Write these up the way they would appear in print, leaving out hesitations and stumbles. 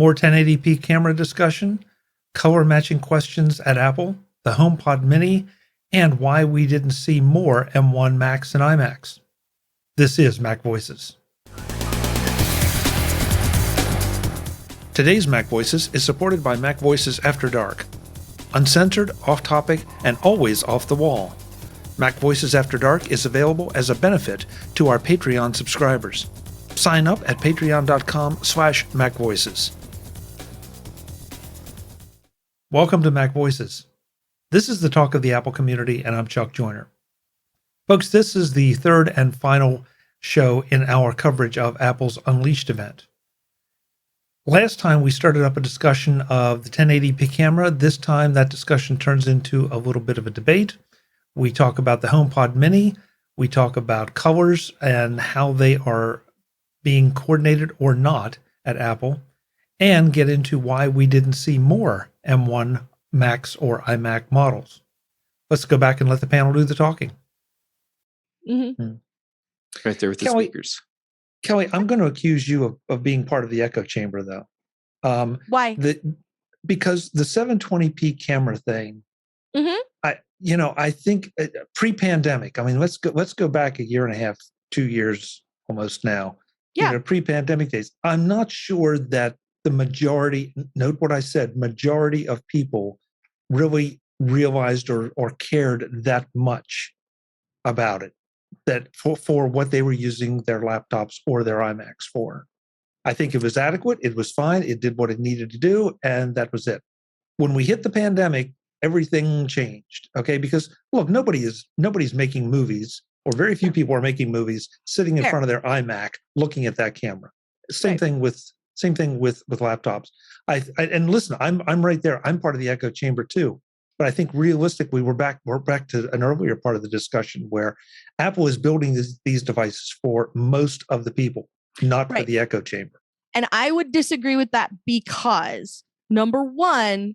More 1080p camera discussion, color matching questions at Apple, the HomePod Mini, and why we didn't see more M1 Macs and iMacs. This is MacVoices. Today's MacVoices is supported by MacVoices After Dark. Uncensored, off-topic, and always off the wall. MacVoices After Dark is available as a benefit to our Patreon subscribers. Sign up at patreon.com/MacVoices. Welcome to MacVoices. This is the talk of the Apple community, and I'm Chuck Joyner. Folks, this is the third and final show in our coverage of Apple's Unleashed event. Last time we started up a discussion of the 1080p camera. This time that discussion turns into a little bit of a debate. We talk about the HomePod Mini. We talk about colors and how they are being coordinated or not at Apple, and get into why we didn't see more M1 Macs or iMac models. Let's go back and let the panel do the talking. Mm-hmm. Right there with the speakers. Kelly, I'm going to accuse you of being part of the echo chamber, though. Why? Because the 720p camera thing, I think pre-pandemic. I mean, let's go back a year and a half, 2 years almost now. Yeah. Pre-pandemic days. I'm not sure that the majority, note what I said, majority of people really realized or cared that much about it, that for what they were using their laptops or their iMacs for. I think it was adequate. It was fine. It did what it needed to do, and that was it. When we hit the pandemic, everything changed. Okay, because look, nobody's making movies, or very few people are making movies sitting in front of their iMac looking at that camera. Same thing with laptops. And listen, I'm right there. I'm part of the echo chamber too. But I think realistically, we're back to an earlier part of the discussion where Apple is building these devices for most of the people, not for the echo chamber. And I would disagree with that because, number one,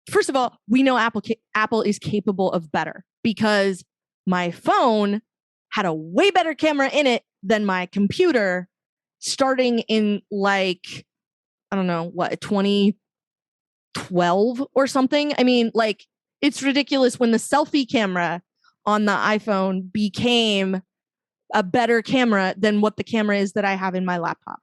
first of all, we know Apple is capable of better, because my phone had a way better camera in it than my computer starting in 2012 or something. I mean, it's ridiculous when the selfie camera on the iPhone became a better camera than what the camera is that I have in my laptop.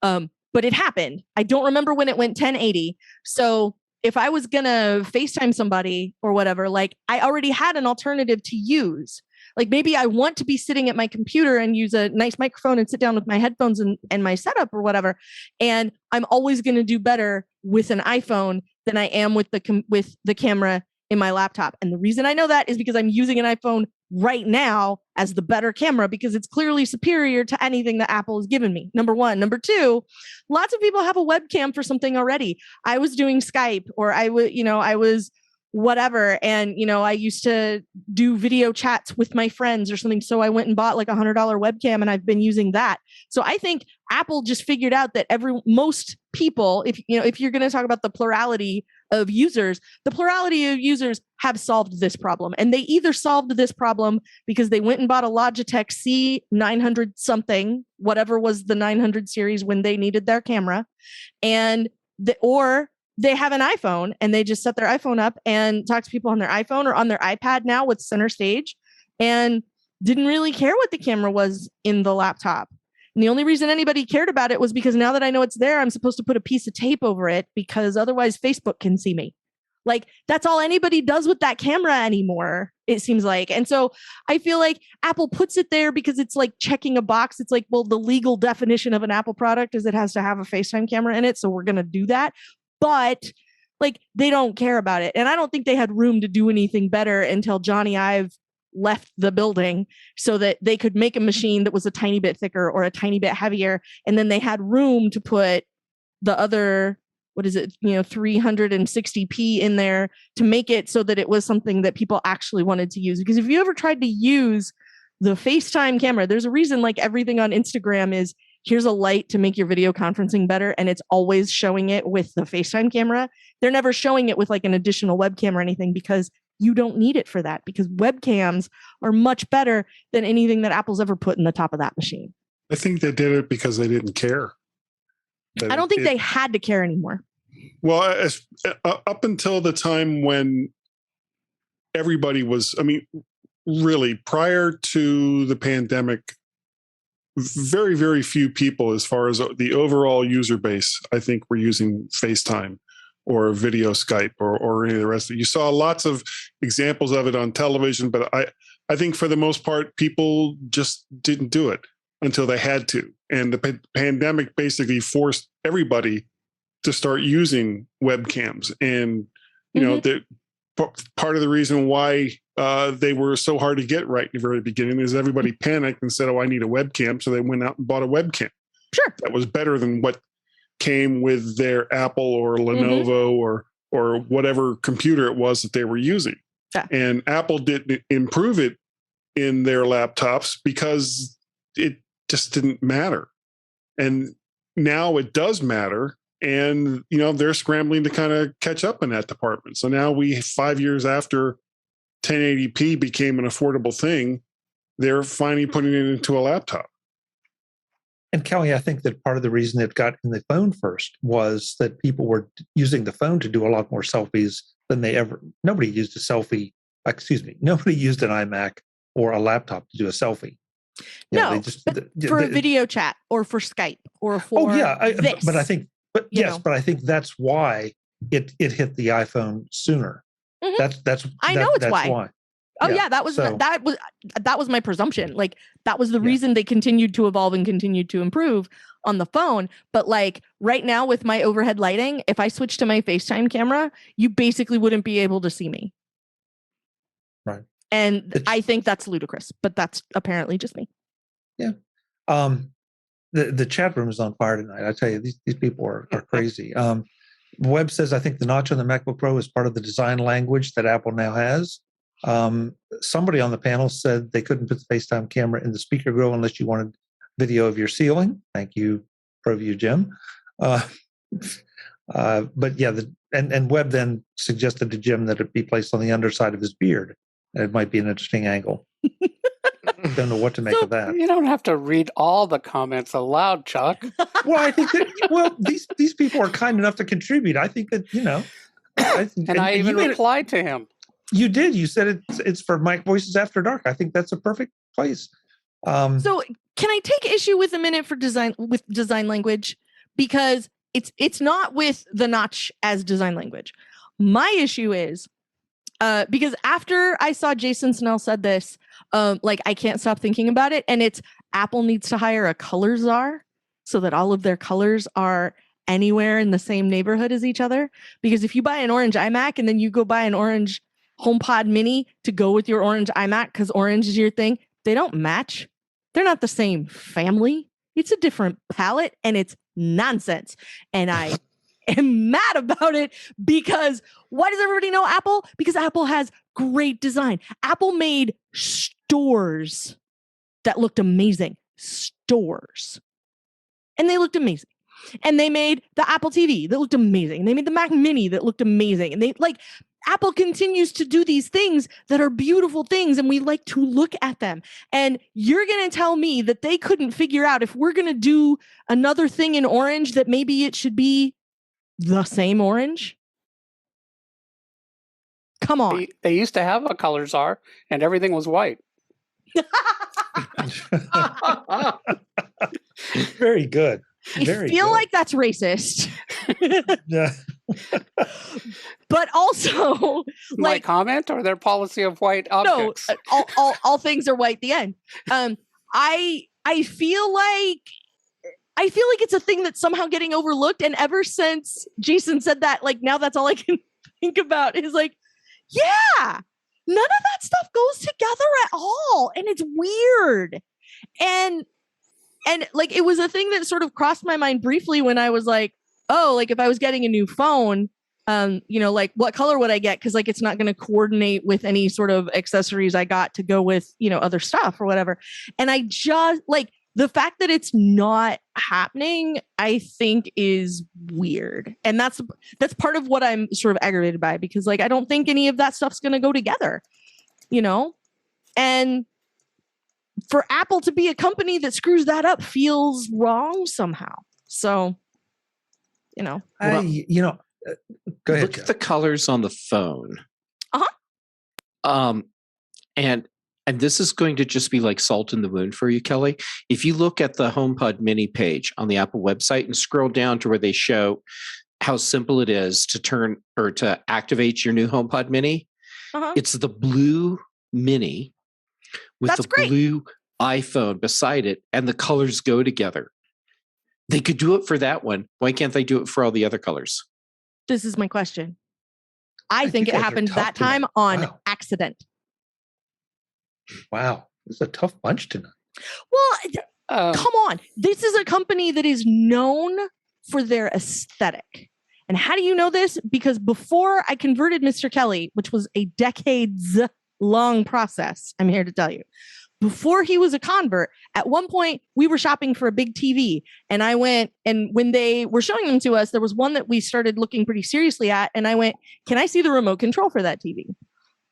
But it happened. I don't remember when it went 1080. So if I was going to FaceTime somebody or whatever, I already had an alternative to use. Maybe I want to be sitting at my computer and use a nice microphone and sit down with my headphones and my setup or whatever. And I'm always going to do better with an iPhone than I am with the camera in my laptop. And the reason I know that is because I'm using an iPhone right now as the better camera, because it's clearly superior to anything that Apple has given me. Number one. Number two, lots of people have a webcam for something already. I was doing Skype, or I was whatever. And, I used to do video chats with my friends or something. So I went and bought $100 webcam, and I've been using that. So I think Apple just figured out that most people, if you're going to talk about the plurality of users, the plurality of users have solved this problem. And they either solved this problem because they went and bought a Logitech C900 something, whatever was the 900 series when they needed their camera, or they have an iPhone and they just set their iPhone up and talk to people on their iPhone or on their iPad now with Center Stage, and didn't really care what the camera was in the laptop. And the only reason anybody cared about it was because now that I know it's there, I'm supposed to put a piece of tape over it, because otherwise Facebook can see me. That's all anybody does with that camera anymore, it seems like. And so I feel like Apple puts it there because it's checking a box. It's well, the legal definition of an Apple product is it has to have a FaceTime camera in it. So we're going to do that. But they don't care about it. And I don't think they had room to do anything better until Johnny Ive left the building, so that they could make a machine that was a tiny bit thicker or a tiny bit heavier. And then they had room to put the other, 360p in there to make it so that it was something that people actually wanted to use. Because if you ever tried to use the FaceTime camera, there's a reason everything on Instagram is, here's a light to make your video conferencing better. And it's always showing it with the FaceTime camera. They're never showing it with an additional webcam or anything, because you don't need it for that, because webcams are much better than anything that Apple's ever put in the top of that machine. I think they did it because they didn't care. I don't think they had to care anymore. Well, up until the time when everybody was, I mean, really prior to the pandemic, very, very few people, as far as the overall user base, I think, were using FaceTime or video Skype or any of the rest of it. You saw lots of examples of it on television, but I think for the most part, people just didn't do it until they had to. And the pandemic basically forced everybody to start using webcams. And, you know, part of the reason why they were so hard to get right in the very beginning is everybody panicked and said, oh, I need a webcam. So they went out and bought a webcam. Sure. That was better than what came with their Apple or Lenovo or whatever computer it was that they were using. Yeah. And Apple didn't improve it in their laptops because it just didn't matter. And now it does matter. And, you know, they're scrambling to kind of catch up in that department. So now 5 years after 1080p became an affordable thing, they're finally putting it into a laptop. And Kelly, I think that part of the reason it got in the phone first was that people were using the phone to do a lot more selfies than nobody used a selfie. Nobody used an iMac or a laptop to do a selfie. For a video chat or for Skype or for this. But I think, but I think that's why it hit the iPhone sooner. That's why. Oh yeah, that was my presumption. Like that was the reason they continued to evolve and continued to improve on the phone. But like right now with my overhead lighting, if I switch to my FaceTime camera, you basically wouldn't be able to see me. Right. And I think that's ludicrous, but that's apparently just me. Yeah. The chat room is on fire tonight. I tell you, these people are crazy. Webb says, I think the notch on the MacBook Pro is part of the design language that Apple now has. Somebody on the panel said they couldn't put the FaceTime camera in the speaker grill unless you wanted video of your ceiling. Thank you, ProView Jim. But yeah, and Webb then suggested to Jim that it be placed on the underside of his beard. It might be an interesting angle. Don't know what to make of that. You don't have to read all the comments aloud, Chuck. Well, I think that these people are kind enough to contribute. I think that I even replied to him. You did. You said it's for MacVoices After Dark. I think that's a perfect place. So can I take issue with a minute for design language? Because it's not with the notch as design language. My issue is because after I saw Jason Snell said this, I can't stop thinking about it. And it's Apple needs to hire a color czar so that all of their colors are anywhere in the same neighborhood as each other. Because if you buy an orange iMac and then you go buy an orange HomePod mini to go with your orange iMac because orange is your thing, they don't match. They're not the same family. It's a different palette and it's nonsense. And I am mad about it because why does everybody know Apple? Because Apple has great design. Apple made stores that looked amazing. Stores. And they looked amazing. And they made the Apple TV that looked amazing. And they made the Mac Mini that looked amazing. And Apple continues to do these things that are beautiful things, and we like to look at them. And you're going to tell me that they couldn't figure out if we're going to do another thing in orange that maybe it should be the same orange? Come on. They used to have a color czar, and everything was white. Very good. I feel like that's racist. Yeah. But also, my comment or their policy of white objects? No, all things are white at the end. I feel like it's a thing that's somehow getting overlooked. And ever since Jason said that, now that's all I can think about is yeah, none of that stuff goes together at all. And it's weird. And it was a thing that sort of crossed my mind briefly when I was if I was getting a new phone, what color would I get? Because it's not going to coordinate with any sort of accessories I got to go with, other stuff or whatever. And I just the fact that it's not happening, I think is weird. And that's part of what I'm sort of aggravated by, because I don't think any of that stuff's going to go together, and for Apple to be a company that screws that up feels wrong somehow. So you know. Go ahead. Look at the colors on the phone. Uh-huh. And this is going to just be like salt in the wound for you, Kelly. If you look at the HomePod mini page on the Apple website and scroll down to where they show how simple it is to turn or to activate your new HomePod mini, it's the blue mini with blue iPhone beside it, and the colors go together. They could do it for that one. Why can't they do it for all the other colors? This is my question. I think it happened that time on accident. Wow. It's a tough bunch tonight. Well, come on. This is a company that is known for their aesthetic. And how do you know this? Because before I converted Mr. Kelly, which was a decades-long process, I'm here to tell you, before he was a convert, at one point we were shopping for a big TV, and I went, and when they were showing them to us, there was one that we started looking pretty seriously at, and I went, can I see the remote control for that TV?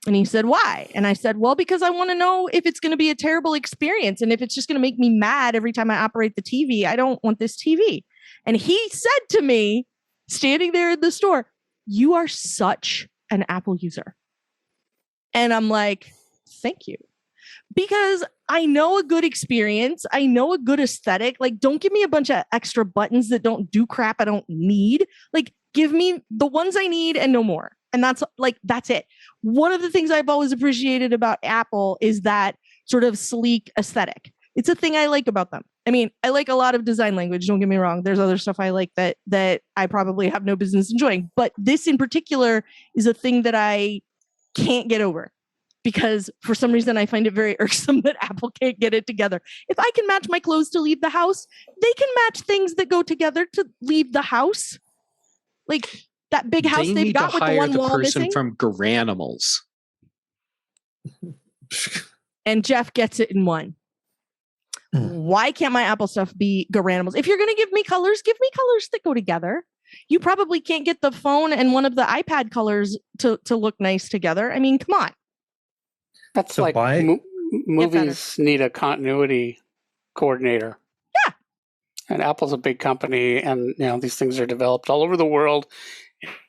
And he said, why? And I said, well, because I want to know if it's going to be a terrible experience, and if it's just going to make me mad every time I operate the TV. I don't want this TV. And he said to me, standing there in the store, you are such an Apple user. And I'm like, thank you. Because I know a good experience. I know a good aesthetic. Like, don't give me a bunch of extra buttons that don't do crap I don't need. Like, give me the ones I need and no more. And that's it. One of the things I've always appreciated about Apple is that sort of sleek aesthetic. It's a thing I like about them. I mean, I like a lot of design language. Don't get me wrong. There's other stuff I like that I probably have no business enjoying. But this in particular is a thing that I can't get over. Because for some reason, I find it very irksome that Apple can't get it together. If I can match my clothes to leave the house, they can match things that go together to leave the house. Like that big house they've got with the one wall missing. From Garanimals. And Jeff gets it in one. Why can't my Apple stuff be Garanimals? If you're going to give me colors that go together. You probably can't get the phone and one of the iPad colors to look nice together. I mean, come on. That's so like movies need a continuity coordinator. Yeah. And Apple's a big company, and these things are developed all over the world,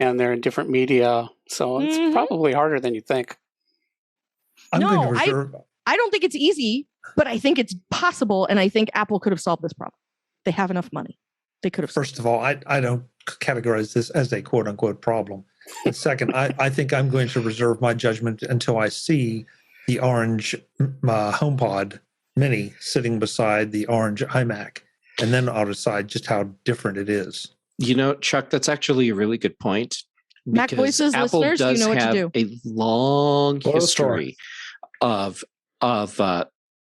and they're in different media. So it's probably harder than you think. I don't think it's easy, but I think it's possible, and I think Apple could have solved this problem. They have enough money. They could have. First of all, I don't categorize this as a quote unquote problem. And second, I think I'm going to reserve my judgment until I see the orange HomePod mini sitting beside the orange iMac, and then I'll decide just how different it is. Chuck, that's actually a really good point. MacVoices listeners, you know what to do. A long history of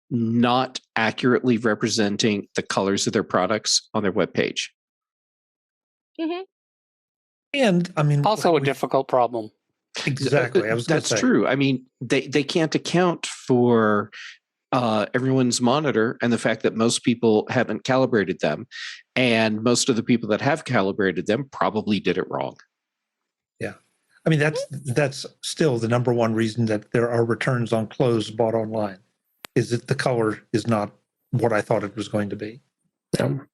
not accurately representing the colors of their products on their webpage. Mm-hmm. And I mean, also a difficult problem. Exactly. That's true. I mean, they can't account for everyone's monitor and the fact that most people haven't calibrated them. And most of the people that have calibrated them probably did it wrong. Yeah. I mean, that's still the number one reason that there are returns on clothes bought online, is that the color is not what I thought it was going to be. Sure.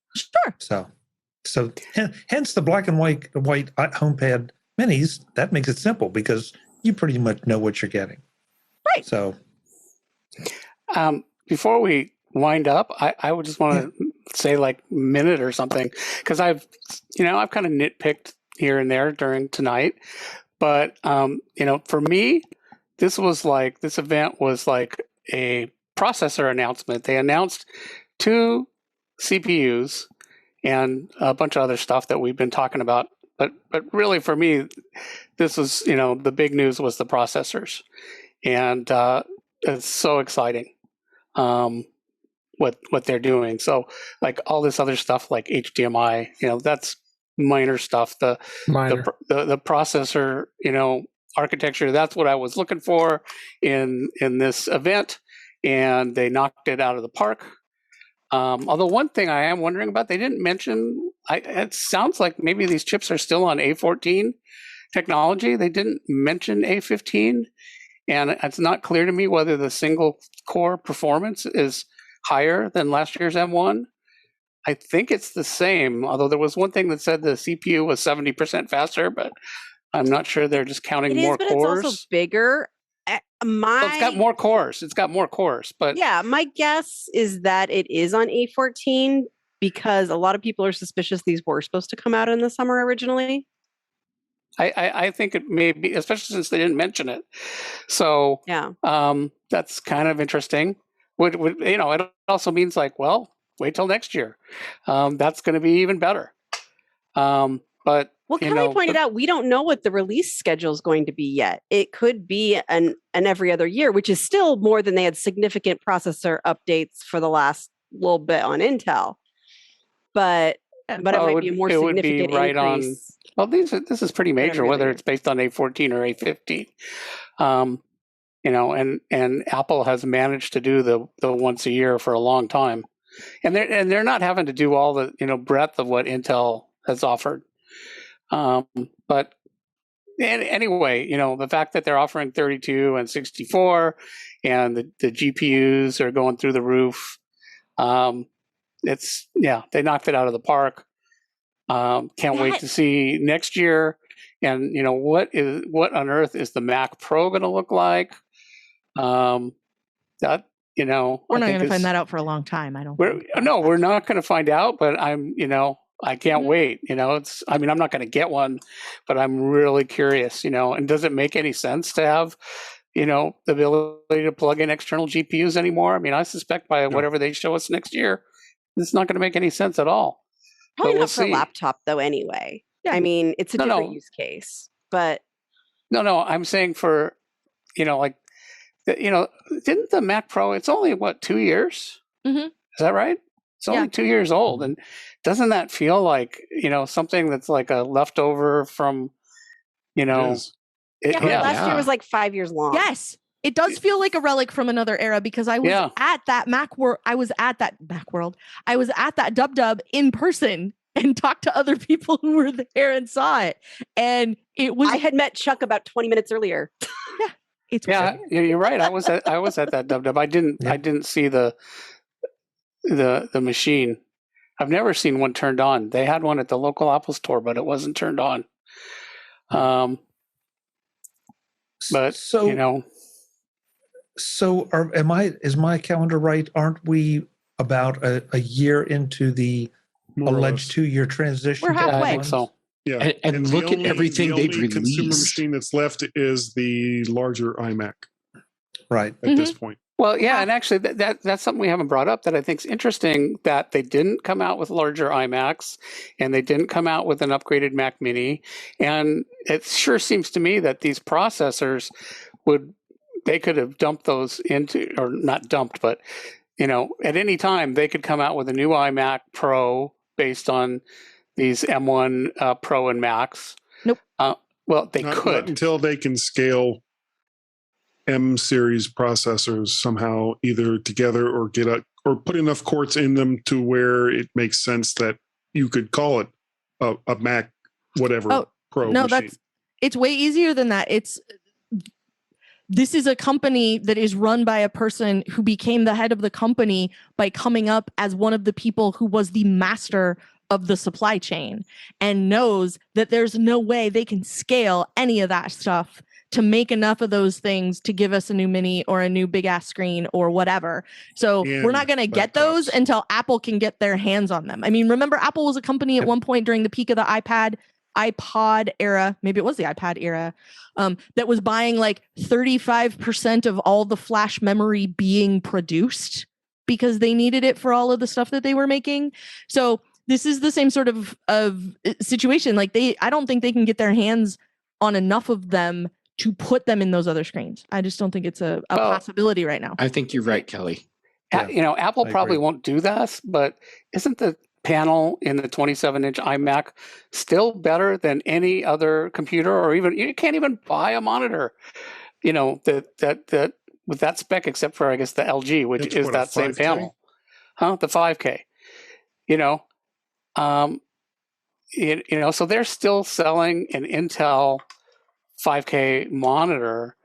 So hence the black and white HomePod minis. That makes it simple because you pretty much know what you're getting. Right. So before we wind up, I would just want to say like a minute or something, because I've kind of nitpicked here and there during tonight. But, for me, this event was like a processor announcement. They announced 2 CPUs and a bunch of other stuff that we've been talking about. But really, for me, this was, the big news was the processors. And it's so exciting what they're doing. So, like all this other stuff like HDMI, that's minor stuff. The processor, architecture, that's what I was looking for in this event. And they knocked it out of the park. Although one thing I am wondering about, they didn't mention, it sounds like maybe these chips are still on A14 technology. They didn't mention A15. And it's not clear to me whether the single core performance is higher than last year's M1. I think it's the same, although there was one thing that said the CPU was 70% faster, but I'm not sure they're just counting more but cores. it's also bigger. Well, it's got more cores. It's got more cores, but yeah, my guess is that it is on A14 because a lot of people are suspicious these were supposed to come out in the summer originally. I think it may be, especially since they didn't mention it. So yeah, that's kind of interesting. It also means like, well, wait till next year. That's going to be even better. But well, Kelly pointed out we don't know what the release schedule is going to be yet. It could be an every other year, which is still more than they had significant processor updates for the last little bit on Intel. But it might be a more significant right increase. Well, this is pretty major, whether it's based on A14 or A15. And Apple has managed to do the once a year for a long time, and they're not having to do all the breadth of what Intel has offered. But anyway, the fact that they're offering 32 and 64, and the GPUs are going through the roof, they knocked it out of the park. Can't wait to see next year. And what on earth is the Mac Pro going to look like? We're not going to find that out for a long time. We're not going to find out. But I can't wait. I'm not going to get one, but I'm really curious. And does it make any sense to have the ability to plug in external GPUs anymore? I suspect by whatever they show us next year, it's not going to make any sense at all. Probably not for a laptop, though, anyway. Yeah. It's a different use case. But no, I'm saying for, didn't the Mac Pro, it's only, 2 years? Mm-hmm. Is that right? It's only 2 years old. And doesn't that feel like, something that's like a leftover from, last year was like 5 years long. Yes. It does feel like a relic from another era because I was at that Macworld. I was at that Macworld. I was at that Dub in person and talked to other people who were there and saw it. And it was. I had met Chuck about 20 minutes earlier. You're right. I was at that Dub. I didn't see the machine. I've never seen one turned on. They had one at the local Apple store, but it wasn't turned on. But So is my calendar right? Aren't we about a year into the alleged 2-year transition? We're halfway. I think so. Yeah. And look at everything they've released. The consumer machine that's left is the larger iMac. Right. At this point. Well, yeah, and actually that's something we haven't brought up that I think is interesting, that they didn't come out with larger iMacs and they didn't come out with an upgraded Mac Mini. And it sure seems to me that these processors they could have dumped those into, or not dumped, but, at any time they could come out with a new iMac Pro based on these M1 Pro and Macs. Nope. Well, they could. Not until they can scale M series processors somehow, either together or or put enough quartz in them to where it makes sense that you could call it a Mac whatever Pro machine. It's way easier than that. This is a company that is run by a person who became the head of the company by coming up as one of the people who was the master of the supply chain and knows that there's no way they can scale any of that stuff to make enough of those things to give us a new mini or a new big ass screen or whatever. So we're not going to get those until Apple can get their hands on them. Remember Apple was a company at one point during the peak of the iPod era, maybe it was the iPad era, that was buying like 35% of all the flash memory being produced because they needed it for all of the stuff that they were making. So this is the same sort of situation. Like I don't think they can get their hands on enough of them to put them in those other screens. I just don't think it's a possibility right now. I think you're right, Kelly. Apple probably won't do that, but isn't the panel in the 27-inch iMac still better than any other computer, or even you can't even buy a monitor, that with that spec, except for I guess the LG, which is that same panel, the 5K, so they're still selling an Intel 5K monitor,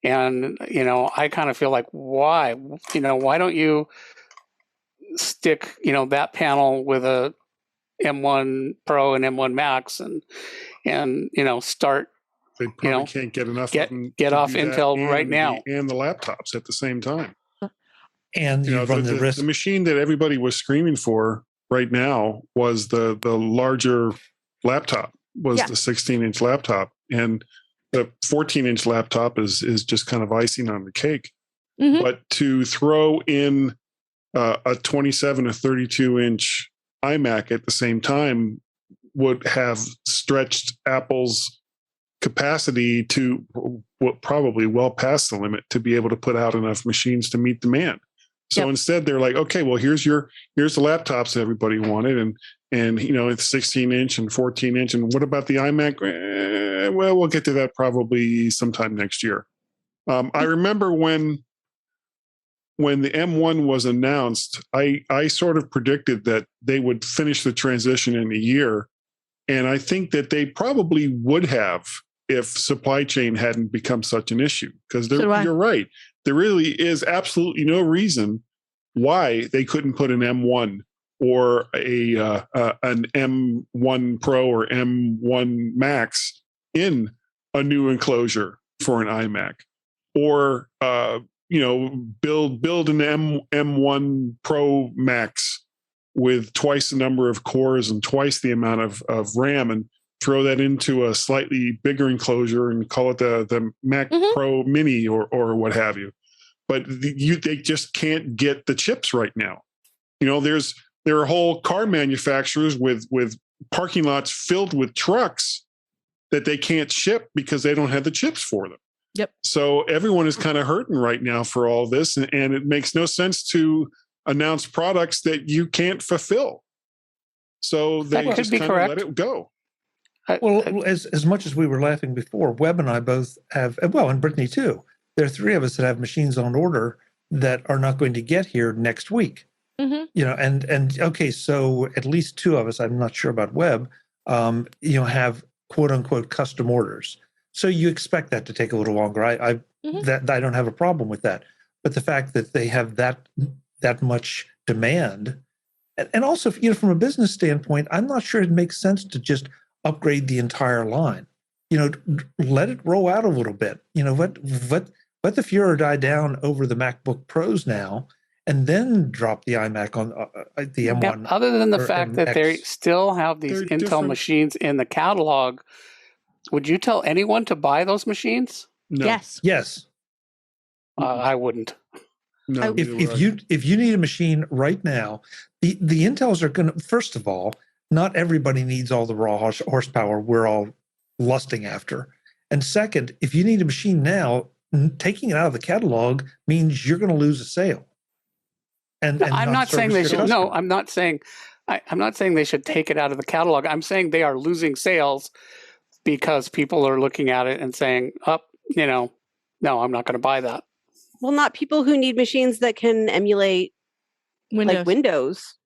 and I kind of feel like why don't you stick, that panel with a M1 Pro and M1 Max and start. They probably can't get enough get of them get to off do that Intel right now. and the laptops at the same time. And you run the risk. The machine that everybody was screaming for right now was the larger laptop, was the 16-inch laptop, and the 14-inch laptop is just kind of icing on the cake. Mhm. But to throw in a 27 or 32-inch iMac at the same time would have stretched Apple's capacity to what probably well past the limit to be able to put out enough machines to meet demand. So instead, they're like, okay, well, here's the laptops everybody wanted, and it's 16-inch and 14-inch, and what about the iMac? Well, we'll get to that probably sometime next year. I remember when the M1 was announced, I sort of predicted that they would finish the transition in a year, and I think that they probably would have if supply chain hadn't become such an issue. Because you're right. There really is absolutely no reason why they couldn't put an M1 or an M1 Pro or M1 Max in a new enclosure for an iMac, or build an M1 Pro Max with twice the number of cores and twice the amount of RAM, and throw that into a slightly bigger enclosure and call it the Mac Pro Mini or what have you. But they just can't get the chips right now. There are whole car manufacturers with parking lots filled with trucks that they can't ship because they don't have the chips for them. Yep. So everyone is kind of hurting right now for all this, and it makes no sense to announce products that you can't fulfill. So they just kind of let it go. Well, as much as we were laughing before, Webb and I both have, well, and Brittany too, there are three of us that have machines on order that are not going to get here next week. Mm-hmm. And okay, so at least two of us, I'm not sure about Webb, have quote unquote custom orders. So you expect that to take a little longer. I don't have a problem with that. But the fact that they have that much demand, and also, from a business standpoint, I'm not sure it makes sense to just upgrade the entire line. Let it roll out a little bit. Let the furor die down over the MacBook Pros now, and then drop the iMac on the M1. Yeah, other than the fact that they still have these They're Intel different. machines in the catalog, would you tell anyone to buy those machines? No. Yes. I wouldn't. No. If you need a machine right now, the Intels are going to, first of all, not everybody needs all the raw horsepower we're all lusting after. And second, if you need a machine now, taking it out of the catalog means you're going to lose a sale. And I'm not saying they should. No, I'm not saying. I'm not saying they should take it out of the catalog. I'm saying they are losing sales because people are looking at it and saying, no, I'm not going to buy that. Well, not people who need machines that can emulate like Windows.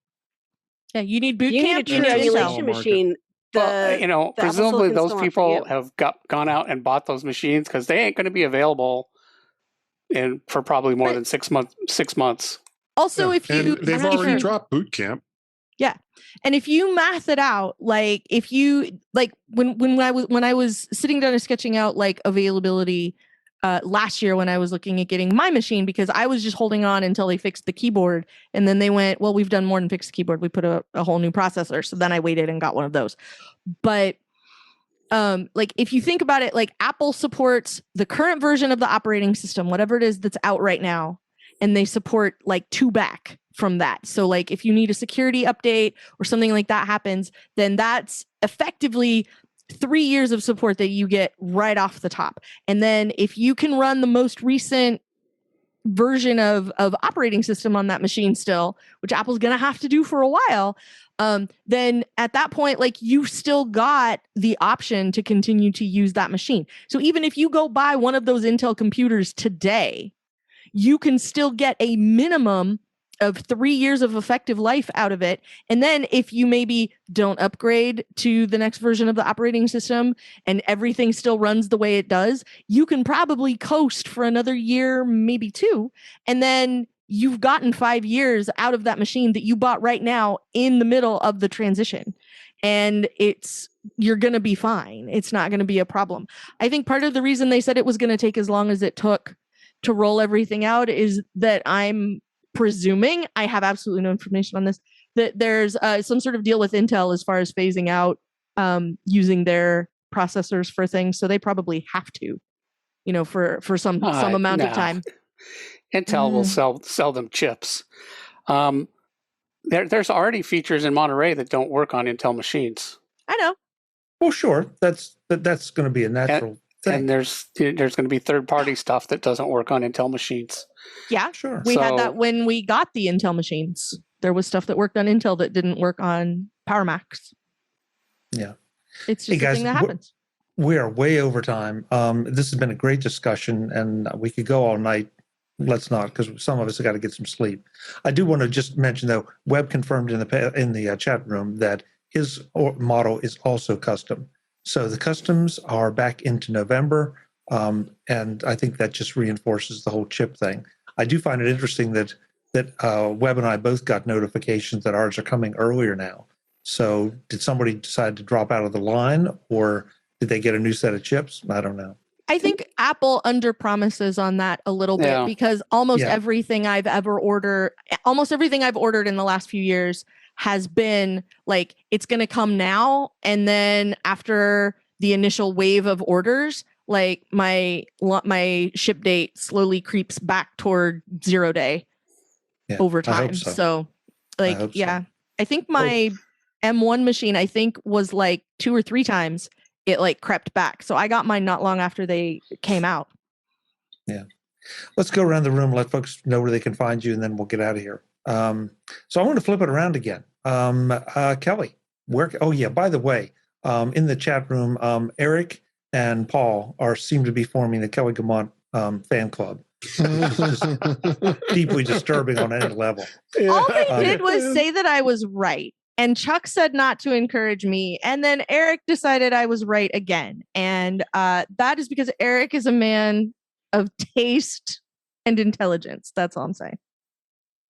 Yeah, you need boot You camp. need a true emulation machine. Presumably those people have gone out and bought those machines because they ain't going to be available for probably more than 6 months. Also, they've already dropped boot camp. Yeah. And if you math it out, like if you when I was sitting down and sketching out like availability last year when I was looking at getting my machine, because I was just holding on until they fixed the keyboard, and then they went, well, we've done more than fix the keyboard. We put a whole new processor. So then I waited and got one of those. But if you think about it, like Apple supports the current version of the operating system, whatever it is that's out right now, and they support like 2 back from that. So like if you need a security update or something like that happens, then that's effectively 3 years of support that you get right off the top. And then if you can run the most recent version of operating system on that machine still, which Apple's going to have to do for a while, then at that point, like you've still got the option to continue to use that machine. So even if you go buy one of those Intel computers today, you can still get a minimum of 3 years of effective life out of it. And then if you maybe don't upgrade to the next version of the operating system and everything still runs the way it does, you can probably coast for another year, maybe 2. And then you've gotten 5 years out of that machine that you bought right now in the middle of the transition. And you're going to be fine. It's not going to be a problem. I think part of the reason they said it was going to take as long as it took to roll everything out is that I'm presuming, I have absolutely no information on this, that there's some sort of deal with Intel as far as phasing out using their processors for things. So they probably have to, for some amount of time. Intel will sell them chips. There's already features in Monterey that don't work on Intel machines. I know. Well, sure. That's going to be a natural thing. And there's going to be third-party stuff that doesn't work on Intel machines. Yeah, sure. We had that when we got the Intel machines. There was stuff that worked on Intel that didn't work on Power Macs. Yeah. It's just a thing that happens. We are way over time. This has been a great discussion, and we could go all night. Let's not, because some of us have got to get some sleep. I do want to just mention, though, Webb confirmed in the chat room that his model is also custom. So the customs are back into November, and I think that just reinforces the whole chip thing. I do find it interesting that Webb and I both got notifications that ours are coming earlier now. So did somebody decide to drop out of the line, or did they get a new set of chips? I don't know. I think Apple under promises on that a little bit because almost everything I've ordered in the last few years has been like, it's going to come now. And then after the initial wave of orders, like my ship date slowly creeps back toward 0 day over time. So I think my M1 machine, was like 2 or 3 times it like crept back. So I got mine not long after they came out. Yeah. Let's go around the room, let folks know where they can find you, and then we'll get out of here. So I want to flip it around again. Kelly, by the way, in the chat room, Eric and Paul seem to be forming the Kelly Guimont fan club. Just deeply disturbing on any level. All they did was say that I was right. And Chuck said not to encourage me. And then Eric decided I was right again. And that is because Eric is a man of taste and intelligence. That's all I'm saying.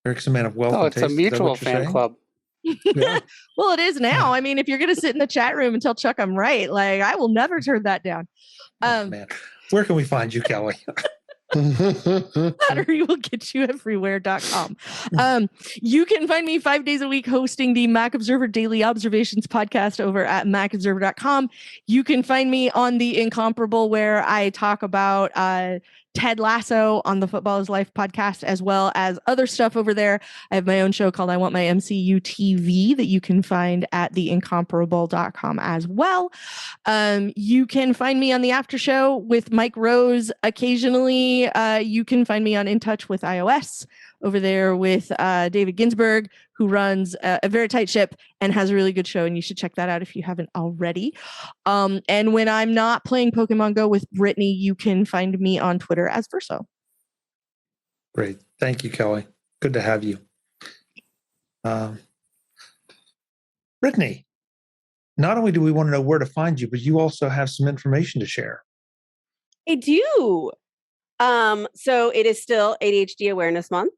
Eric's a man of wealth and taste. It's a mutual fan club. Yeah. Well, it is now. I mean, if you're going to sit in the chat room and tell Chuck I'm right, like I will never turn that down. Man. Where can we find you, Kelly? batterywillgetyoueverywhere.com. You can find me 5 days a week hosting the Mac Observer Daily Observations podcast over at macobserver.com. You can find me on the Incomparable, where I talk about Ted Lasso on the Football is Life podcast, as well as other stuff over there. I have my own show called I Want My MCU TV that you can find at theincomparable.com as well. You can find me on the after show with Mike Rose occasionally. You can find me on In Touch with iOS over there with David Ginsburg, who runs a very tight ship and has a really good show, and you should check that out if you haven't already. And when I'm not playing Pokemon Go with Brittany, you can find me on Twitter as Verso. Great. Thank you, Kelly. Good to have you. Brittany, not only do we want to know where to find you, but you also have some information to share. I do. So it is still ADHD Awareness Month.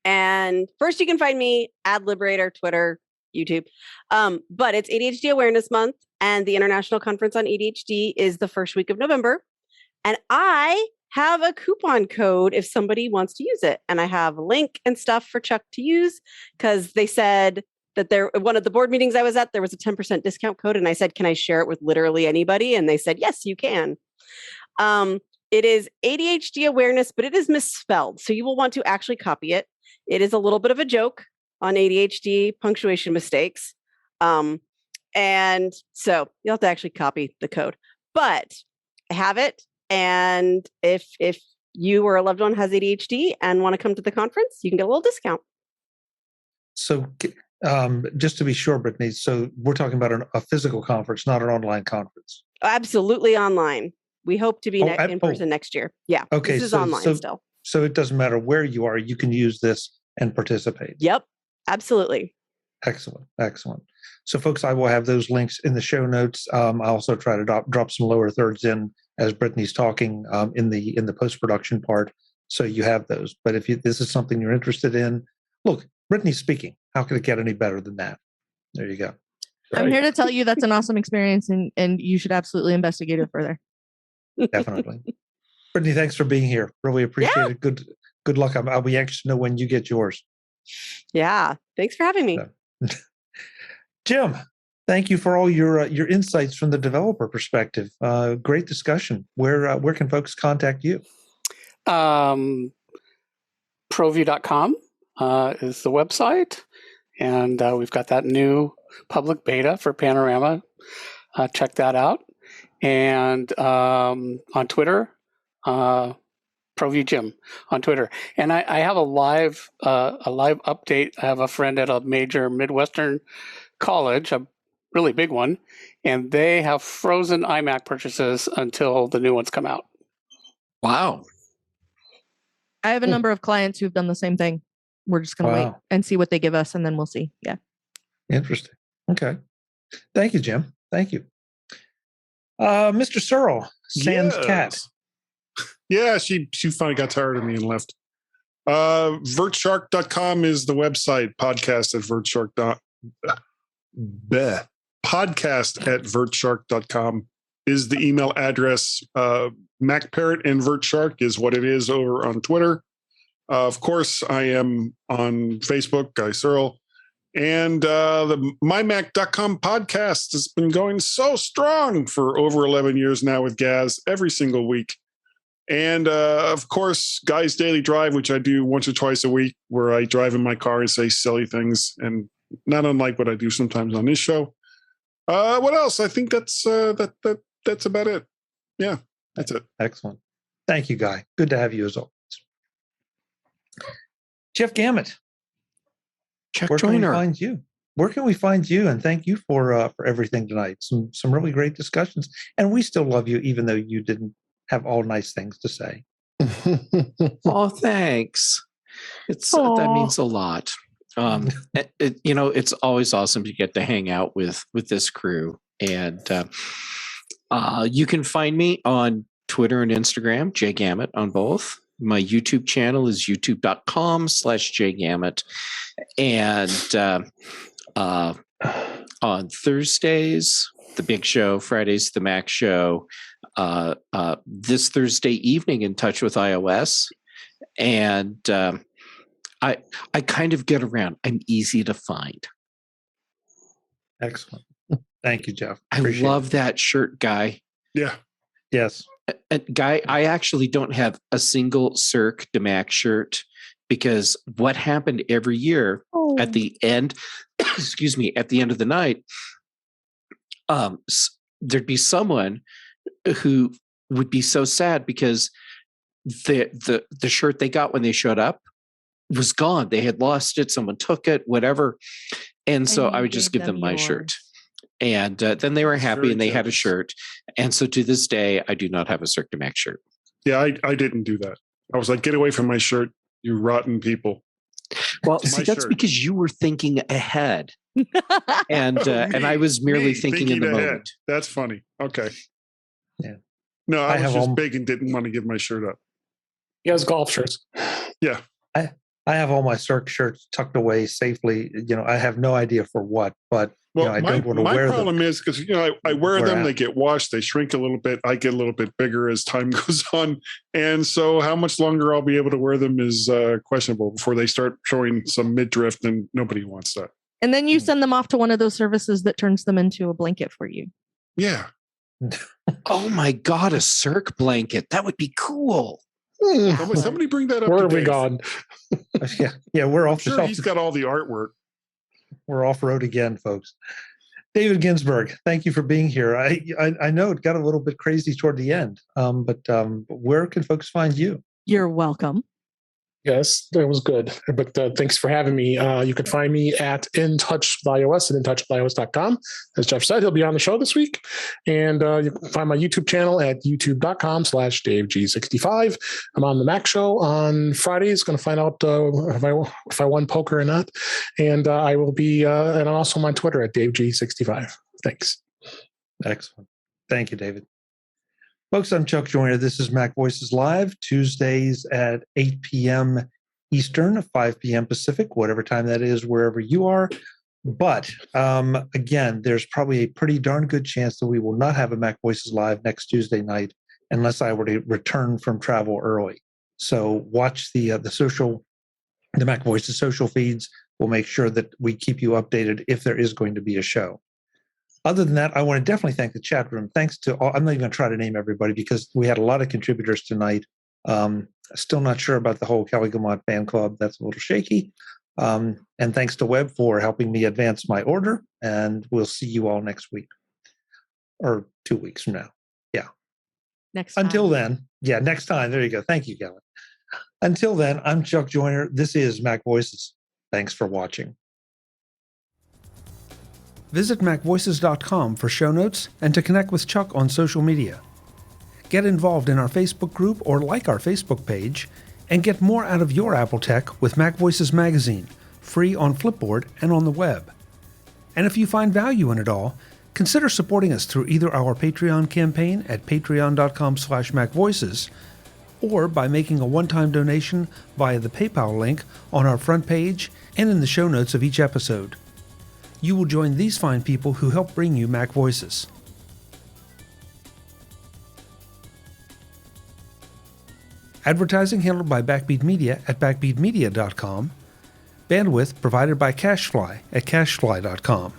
And first you can find me Ad Liberator, Twitter, YouTube. But it's ADHD Awareness Month, and the International Conference on ADHD is the first week of November. And I have a coupon code if somebody wants to use it. And I have a link and stuff for Chuck to use, because they said that one of the board meetings I was at, there was a 10% discount code. And I said, can I share it with literally anybody? And they said, yes, you can. It is ADHD awareness, but it is misspelled. So you will want to actually copy it. It is a little bit of a joke on ADHD punctuation mistakes. And so you'll have to actually copy the code. But I have it. And if you or a loved one has ADHD and want to come to the conference, you can get a little discount. So just to be sure, Brittany, so we're talking about a physical conference, not an online conference. Absolutely online. We hope to be in person next year. Yeah. Okay. This is online still. So it doesn't matter where you are, you can use this and participate. Yep. Absolutely. Excellent. Excellent. So folks, I will have those links in the show notes. I'll also try to drop some lower thirds in as Brittany's talking in the post-production part So you have those. But if this is something you're interested in, look, Brittany's speaking. How could it get any better than that? There you go. I'm here to tell you that's an awesome experience, and you should absolutely investigate it further. Definitely. Brittany, thanks for being here. Really appreciate it. Good luck. I'll be anxious to know when you get yours. Yeah. Thanks for having me. Jim, thank you for all your insights from the developer perspective. Great discussion. Where can folks contact you? ProView.com is the website, and we've got that new public beta for Panorama. Check that out. And on Twitter, ProView Jim on Twitter. And I have a live update. I have a friend at a major Midwestern college, a really big one, and they have frozen iMac purchases until the new ones come out. Wow. I have a number of clients who've done the same thing. We're just going to wait and see what they give us, and then we'll see. Yeah. Interesting. Okay. Thank you, Jim. Thank you. Mr. Serle, Sans Cat. Yeah, she finally got tired of me and left. Vertshark.com is the website. Podcast at vertshark.com is the email address. MacParrot and Vertshark is what it is over on Twitter. Of course, I am on Facebook, Guy Serle. And the mymac.com podcast has been going so strong for over 11 years now with Gaz every single week. And of course, Guy's Daily Drive, which I do once or twice a week, where I drive in my car and say silly things, and not unlike what I do sometimes on this show. What else? I think that's about it. Yeah, that's it. Excellent. Thank you, Guy. Good to have you as always. Jeff Gamet. Where can we find you? Where can we find you? And thank you for everything tonight. Some really great discussions. And we still love you, even though you didn't have all nice things to say. Oh, thanks. That means a lot. It's always awesome to get to hang out with this crew. And you can find me on Twitter and Instagram, JGamet on both. My YouTube channel is youtube.com/JGamet. And on Thursdays, the Big Show, Fridays, the Mac Show, this Thursday evening, In Touch with iOS. And I kind of get around. I'm easy to find. Excellent. Thank you, Jeff. I love that shirt, Guy. Yeah. Yes. Guy, I actually don't have a single Cirque de Mac shirt because what happened every year at the end, at the end of the night, there'd be someone who would be so sad because the shirt they got when they showed up was gone. They had lost it. Someone took it, whatever. And so I would just give them my shirt. And then they were happy and they had a shirt. And so to this day, I do not have a Cirque de Mac shirt. Yeah, I didn't do that. I was like, get away from my shirt, you rotten people. Well, see, that's because you were thinking ahead. And I was merely thinking in the moment. That's funny. Okay. Yeah. No, I was just big and didn't want to give my shirt up. He has golf shirts. Yeah. I have all my Cirque shirts tucked away safely. I have no idea for what, but I don't want to wear them. My problem is because I wear them, they get washed, they shrink a little bit. I get a little bit bigger as time goes on, and so how much longer I'll be able to wear them is questionable before they start showing some midriff, and nobody wants that. And then you send them off to one of those services that turns them into a blanket for you. Yeah. Oh my God, a Cirque blanket. That would be cool. Somebody bring that up. Where have we gone? Yeah, we're off. Sure, he's got all the artwork. We're off road again, folks. David Ginsburg, thank you for being here. I know it got a little bit crazy toward the end, but where can folks find you? You're welcome. Yes, that was good. But thanks for having me. You can find me at In Touch with iOS at intouchwithios.com. As Jeff said, he'll be on the show this week. And you can find my YouTube channel at youtube.com/DaveG65. I'm on the Mac Show on Fridays. Going to find out if I won poker or not. And I will be, and I'm also on Twitter at DaveG65. Thanks. Excellent. Thank you, David. Folks, I'm Chuck Joyner. This is MacVoices Live, Tuesdays at 8 p.m. Eastern, 5 p.m. Pacific, whatever time that is, wherever you are. But again, there's probably a pretty darn good chance that we will not have a MacVoices Live next Tuesday night unless I were to return from travel early. So watch the MacVoices social feeds. We'll make sure that we keep you updated if there is going to be a show. Other than that, I want to definitely thank the chat room. Thanks to all, I'm not even going to try to name everybody because we had a lot of contributors tonight. Still not sure about the whole Kelly Guimont fan club. That's a little shaky. And thanks to Webb for helping me advance my order. And we'll see you all next week or 2 weeks from now. Yeah. Next time. Until then, next time. There you go. Thank you, Kelly. Until then, I'm Chuck Joyner. This is MacVoices. Thanks for watching. Visit MacVoices.com for show notes and to connect with Chuck on social media. Get involved in our Facebook group or like our Facebook page and get more out of your Apple tech with MacVoices Magazine, free on Flipboard and on the web. And if you find value in it all, consider supporting us through either our Patreon campaign at patreon.com/MacVoices or by making a one-time donation via the PayPal link on our front page and in the show notes of each episode. You will join these fine people who help bring you MacVoices. Advertising handled by Backbeat Media at backbeatmedia.com. Bandwidth provided by CashFly at cashfly.com.